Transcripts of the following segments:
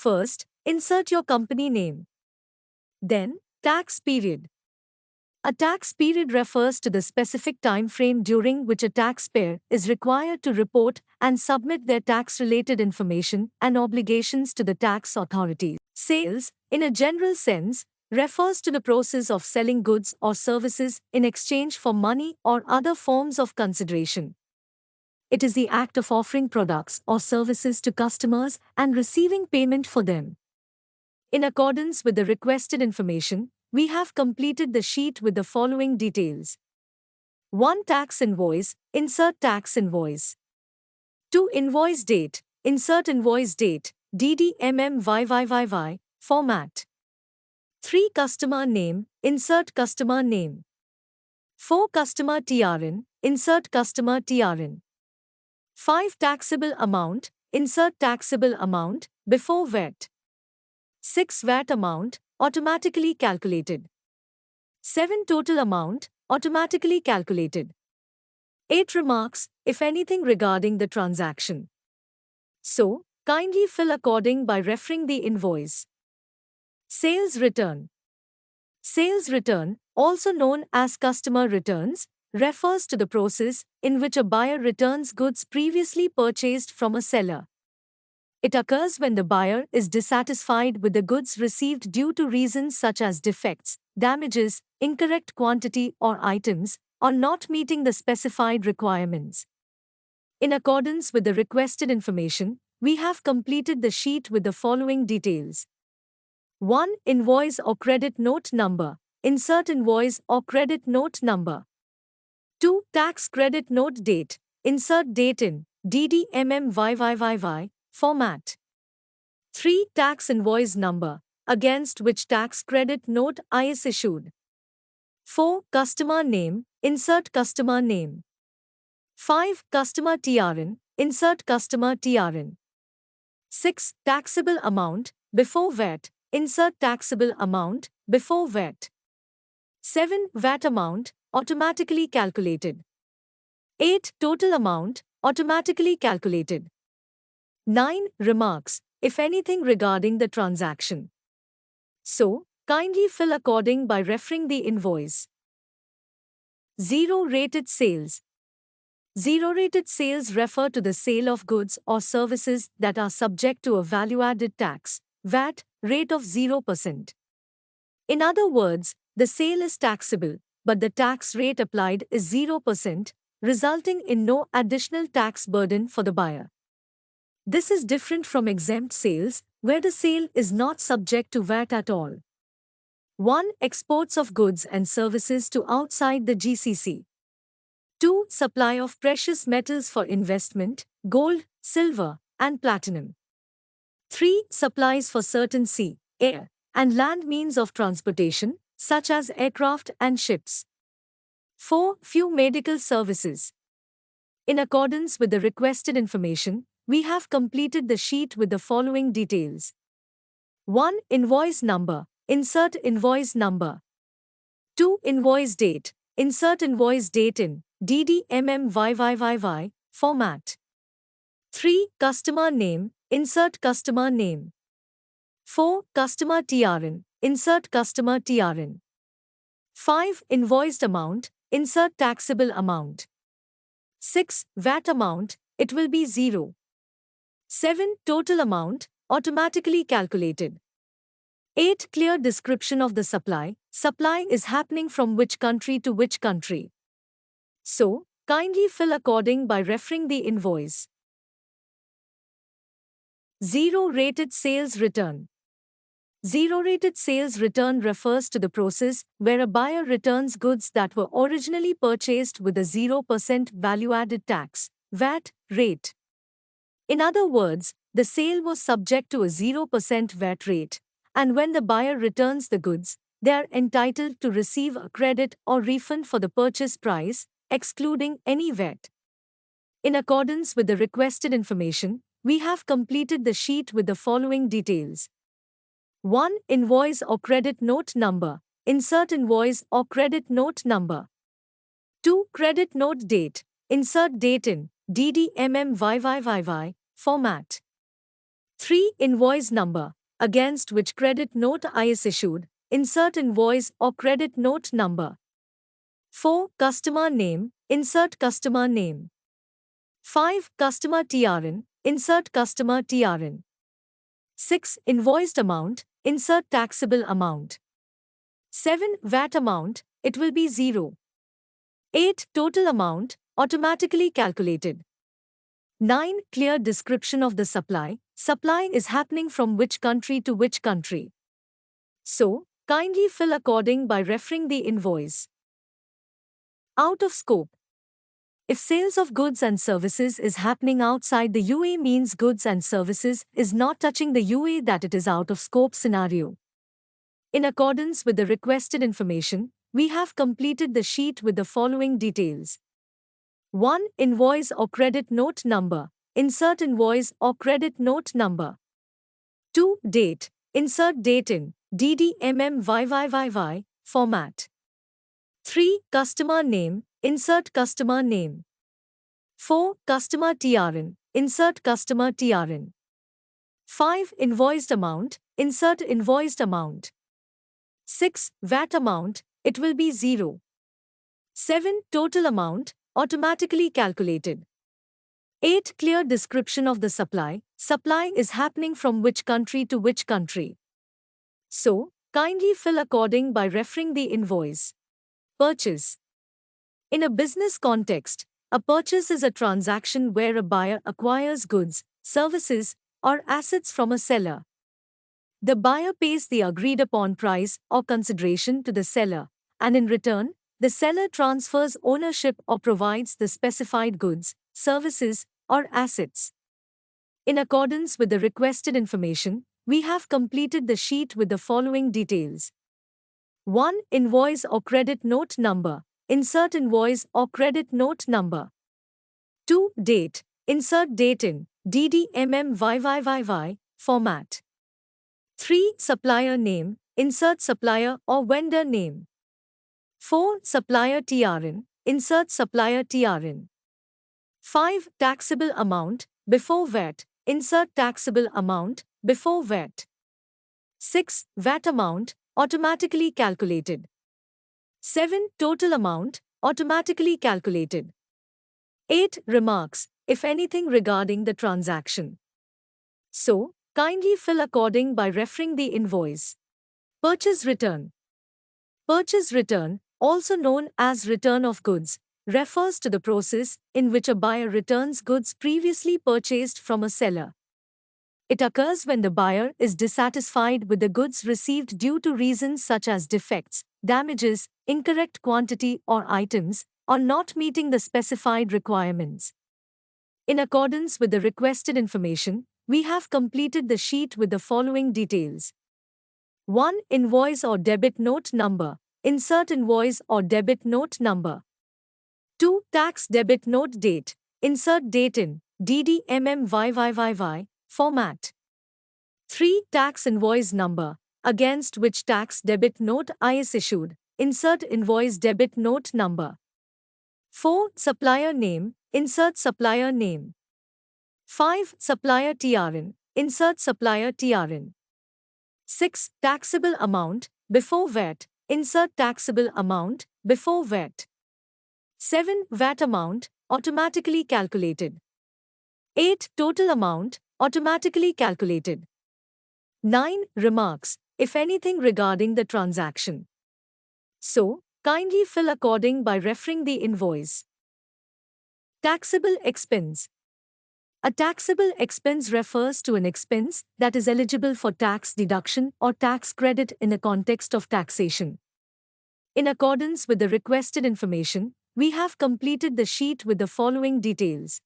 First, insert your company name. Then, tax period. A tax period refers to the specific time frame during which a taxpayer is required to report and submit their tax-related information and obligations to the tax authorities. Sales, in a general sense, refers to the process of selling goods or services in exchange for money or other forms of consideration. It is the act of offering products or services to customers and receiving payment for them. In accordance with the requested information, we have completed the sheet with the following details. 1. Tax invoice, insert tax invoice. 2. Invoice date, insert invoice date, DDMMYYYY, format. 3. Customer name, insert customer name. 4. Customer TRN, insert customer TRN. 5. Taxable amount, insert taxable amount, before VAT. 6. VAT amount, automatically calculated. 7. Total amount, automatically calculated. 8. Remarks, if anything regarding the transaction. So, kindly fill according by referring the invoice. Sales return. Sales return, also known as customer returns, refers to the process in which a buyer returns goods previously purchased from a seller. It occurs when the buyer is dissatisfied with the goods received due to reasons such as defects, damages, incorrect quantity or items, or not meeting the specified requirements. In accordance with the requested information, we have completed the sheet with the following details. 1. Invoice or credit note number. Insert invoice or credit note number. 2. Tax credit note date. Insert date in DDMMYYYY format. 3. Tax invoice number, against which tax credit note is issued. 4. Customer name, insert customer name. 5. Customer TRN, insert customer TRN. 6. Taxable amount, before VAT, insert taxable amount, before VAT. 7. VAT amount, automatically calculated. 8. Total amount, automatically calculated. 9. Remarks, if anything regarding the transaction. So, kindly fill according by referring the invoice. 0. Rated sales. 0 rated sales refer to the sale of goods or services that are subject to a value-added tax, VAT, rate of 0%. In other words, the sale is taxable, but the tax rate applied is 0%, resulting in no additional tax burden for the buyer. This is different from exempt sales, where the sale is not subject to VAT at all. 1. Exports of goods and services to outside the GCC. 2. Supply of precious metals for investment, gold, silver, and platinum. 3. Supplies for certain sea, air, and land means of transportation, such as aircraft and ships. 4. Few medical services. In accordance with the requested information, we have completed the sheet with the following details. 1. Invoice number. Insert invoice number. 2. Invoice date. Insert invoice date in DDMMYYYY format. 3. Customer name. Insert customer name. 4. Customer TRN. Insert customer TRN. 5. Invoiced amount. Insert taxable amount. 6. VAT amount. It will be 0. 7. Total amount, automatically calculated. 8. Clear description of the supply. Supply is happening from which country to which country. So, kindly fill according by referring the invoice. 0 rated sales return. 0 rated sales return refers to the process where a buyer returns goods that were originally purchased with a 0% value-added tax, VAT, rate. In other words, the sale was subject to a 0% VAT rate, and when the buyer returns the goods, they are entitled to receive a credit or refund for the purchase price, excluding any VAT. In accordance with the requested information, we have completed the sheet with the following details. 1. Invoice or credit note number. Insert invoice or credit note number. 2. Credit note date. Insert date in DDMMYYYY format. 3. Invoice number, against which credit note is issued. Insert invoice or credit note number. 4. Customer name, insert customer name. 5. Customer TRN, insert customer TRN. 6. Invoiced amount, insert taxable amount. 7. VAT amount, it will be 0. 8. Total amount, automatically calculated. 9. Clear description of the supply. Supply is happening from which country to which country. So, kindly fill according by referring the invoice. Out of scope. If sales of goods and services is happening outside the UAE means goods and services is not touching the UAE, that it is out of scope scenario. In accordance with the requested information, we have completed the sheet with the following details. 1. Invoice or credit note number. Insert invoice or credit note number. 2. Date. Insert date in DDMMYYYY format. 3. Customer name. Insert customer name. 4. Customer TRN. Insert customer TRN. 5. Invoiced amount. Insert invoiced amount. 6. VAT amount, it will be 0. 7. Total amount, automatically calculated. 8. Clear description of the supply. Supply is happening from which country to which country. So, kindly fill according by referring the invoice. Purchase. In a business context, a purchase is a transaction where a buyer acquires goods, services, or assets from a seller. The buyer pays the agreed upon price or consideration to the seller, and in return, the seller transfers ownership or provides the specified goods, services, or assets. In accordance with the requested information, we have completed the sheet with the following details. 1. Invoice or credit note number. Insert invoice or credit note number. 2. Date. Insert date in DDMMYYYY format. 3. Supplier name. Insert supplier or vendor name. 4. Supplier TRN. Insert supplier TRN. 5. Taxable amount, before VAT. Insert taxable amount, before VAT. 6. VAT amount, automatically calculated. 7. Total amount, automatically calculated. 8. Remarks, if anything regarding the transaction. So, kindly fill according by referring the invoice. Purchase return. Purchase return, also known as return of goods, refers to the process in which a buyer returns goods previously purchased from a seller. It occurs when the buyer is dissatisfied with the goods received due to reasons such as defects, damages, incorrect quantity or items, or not meeting the specified requirements. In accordance with the requested information, we have completed the sheet with the following details. 1. Invoice or debit note number. Insert invoice or debit note number. 2. Tax debit note date. Insert date in DDMMYYYY format. 3. Tax invoice number, against which tax debit note is issued. Insert invoice debit note number. 4. Supplier name. Insert supplier name. 5. Supplier TRN. Insert supplier TRN. 6. Taxable amount, before VAT. Insert taxable amount, before VAT. 7. VAT amount, automatically calculated. 8. Total amount, automatically calculated. 9. Remarks, if anything regarding the transaction. So, kindly fill according by referring the invoice. Taxable expense. A taxable expense refers to an expense that is eligible for tax deduction or tax credit in the context of taxation. In accordance with the requested information, we have completed the sheet with the following details.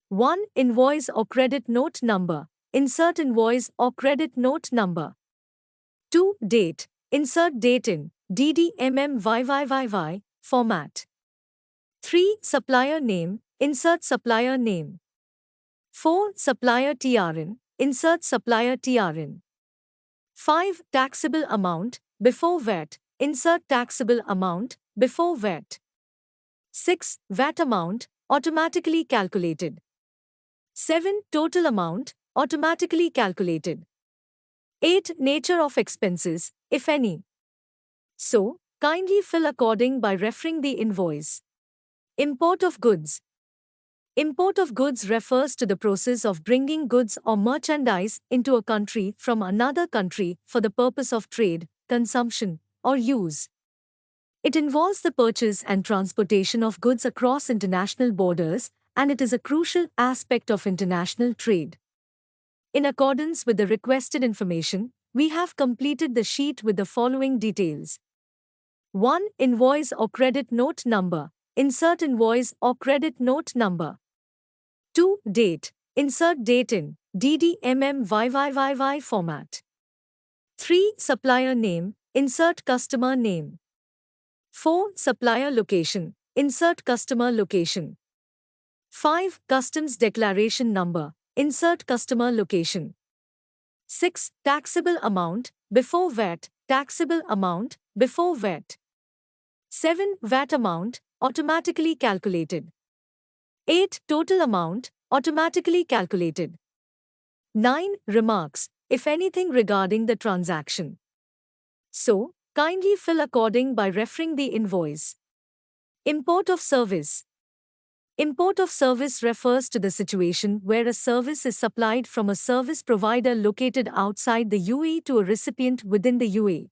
1. Invoice or credit note number. Insert invoice or credit note number. 2. Date. Insert date in DDMMYYYY format. 3. Supplier name. Insert supplier name. 4. Supplier TRN. Insert supplier TRN. 5. Taxable amount, before VAT. Insert taxable amount, before VAT. 6. VAT amount, automatically calculated. 7. Total amount, automatically calculated. 8. Nature of expenses, if any. So, kindly fill according by referring the invoice. Import of goods. Import of goods refers to the process of bringing goods or merchandise into a country from another country for the purpose of trade, consumption, or use. It involves the purchase and transportation of goods across international borders, and it is a crucial aspect of international trade. In accordance with the requested information, we have completed the sheet with the following details. 1. Invoice or credit note number. Insert invoice or credit note number. 2. Date. Insert date in DDMMYYYY format. 3. Supplier name. Insert customer name. 4. Supplier location. Insert customer location. 5. Customs declaration number. Insert customer location. 6. Taxable amount, before VAT. Taxable amount, before VAT. 7. VAT amount, automatically calculated. 8. Total amount, automatically calculated. 9. Remarks, if anything regarding the transaction. So, kindly fill according by referring the invoice. Import of service. Import of service refers to the situation where a service is supplied from a service provider located outside the UAE to a recipient within the UAE.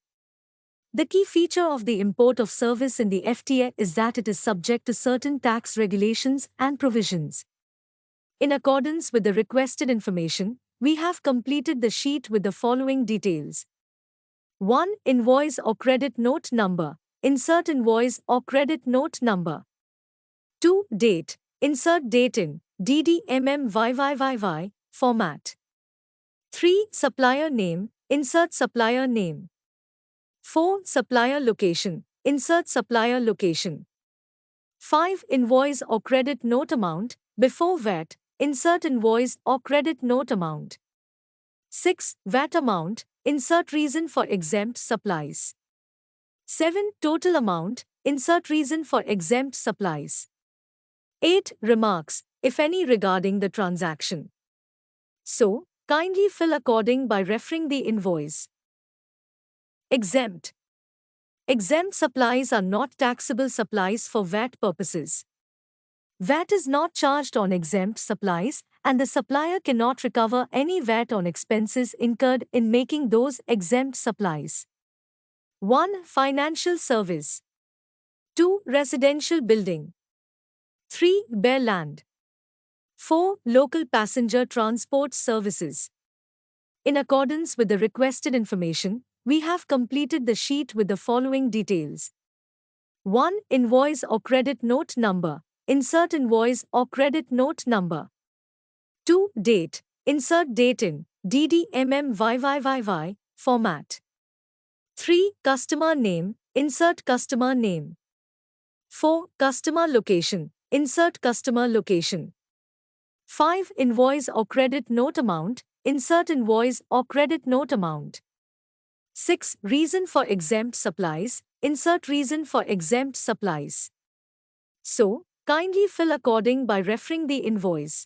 The key feature of the import of service in the FTA is that it is subject to certain tax regulations and provisions. In accordance with the requested information, we have completed the sheet with the following details. 1. Invoice or credit note number. Insert invoice or credit note number. 2. Date. Insert date in DDMMYYYY format. 3. Supplier name. Insert supplier name. 4. Supplier location. Insert supplier location. 5. Invoice or credit note amount, before VAT. Insert invoice or credit note amount. 6. VAT amount. Insert reason for exempt supplies. 7. Total amount. Insert reason for exempt supplies. 8. Remarks, if any regarding the transaction. So, kindly fill according by referring the invoice. Exempt. Exempt supplies are not taxable supplies for VAT purposes. VAT is not charged on exempt supplies, and the supplier cannot recover any VAT on expenses incurred in making those exempt supplies. 1. Financial service. 2. Residential building. 3. Bare land. 4. Local passenger transport services. In accordance with the requested information, we have completed the sheet with the following details. 1. Invoice or credit note number. Insert invoice or credit note number. 2. Date. Insert date in DDMMYYYY format. 3. Customer name. Insert customer name. 4. Customer location. Insert customer location. 5. Invoice or credit note amount. Insert invoice or credit note amount. 6. Reason for exempt supplies. Insert reason for exempt supplies. So, kindly fill according by referring the invoice.